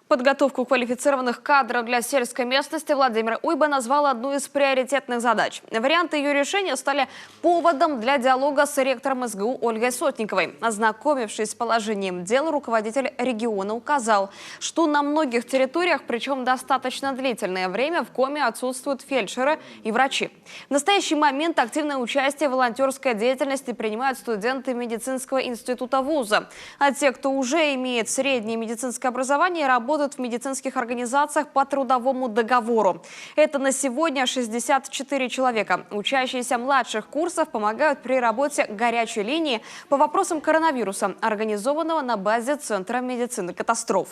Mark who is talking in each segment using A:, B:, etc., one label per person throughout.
A: Подготовку квалифицированных кадров для сельской местности Владимир Уйба назвал одной из приоритетных задач. Варианты ее решения стали поводом для диалога с ректором СГУ Ольгой Сотниковой. Ознакомившись с положением дел, руководитель региона указал, что на многих территориях, причем достаточно длительное время, в коме отсутствуют фельдшеры и врачи. В настоящий момент активное участие в волонтерской деятельности принимают студенты медицинского института вуза. А те, кто уже имеет среднее медицинское образование, работают в медицинских организациях по трудовому договору. Это на сегодня 64 человека. Учащиеся младших курсов помогают при работе горячей линии по вопросам коронавируса, организованного на базе Центра медицины катастроф.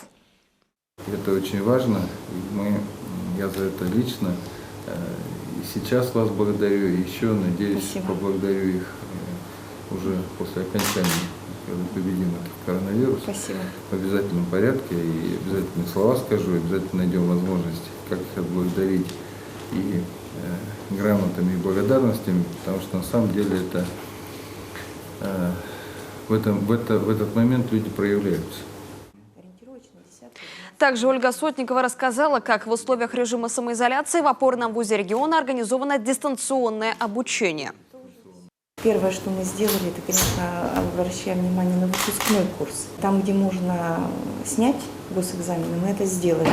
B: Это очень важно. Я за это лично сейчас вас благодарю и еще, надеюсь, поблагодарю их уже после окончания, когда победим этот коронавирус.
A: Спасибо.
B: В обязательном порядке и обязательно слова скажу, обязательно найдем возможность, как их отблагодарить и грамотами, и благодарностями, потому что на самом деле это в этот момент люди проявляются.
A: Также Ольга Сотникова рассказала, как в условиях режима самоизоляции в опорном вузе региона организовано дистанционное обучение.
C: Первое, что мы сделали, это, конечно, обращаем внимание на выпускной курс. Там, где можно снять госэкзамены, мы это сделали.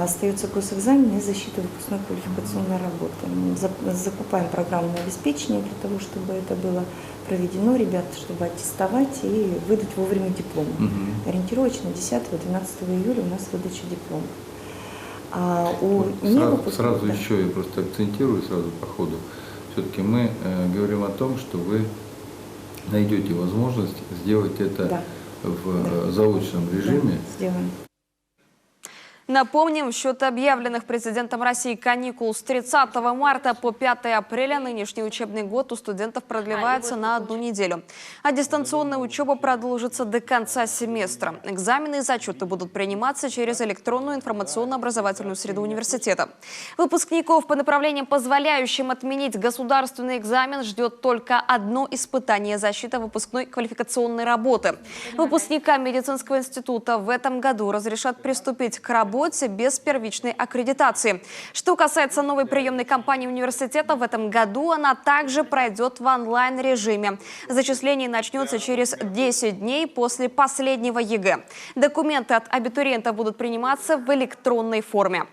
C: Остается госэкзамен и защита выпускной квалификационной работы. Мы закупаем программное обеспечение для того, чтобы это было проведено, ребят, чтобы аттестовать и выдать вовремя диплом. Ориентировочно 10-12 июля у нас выдача диплома.
B: Сразу еще я просто акцентирую сразу по ходу. Все-таки мы говорим о том, что вы найдете возможность сделать это в заочном режиме.
C: Да, сделаем.
A: Напомним, в счет объявленных президентом России каникул с 30 марта по 5 апреля нынешний учебный год у студентов продлевается на 1 неделю. А дистанционная учеба продолжится до конца семестра. Экзамены и зачеты будут приниматься через электронную информационно-образовательную среду университета. Выпускников по направлениям, позволяющим отменить государственный экзамен, ждет только одно испытание – защита выпускной квалификационной работы. Выпускникам медицинского института в этом году разрешат приступить к работе без первичной аккредитации. Что касается новой приемной кампании университета, в этом году она также пройдет в онлайн-режиме. Зачисление начнется через 10 дней после последнего ЕГЭ. Документы от абитуриентов будут приниматься в электронной форме.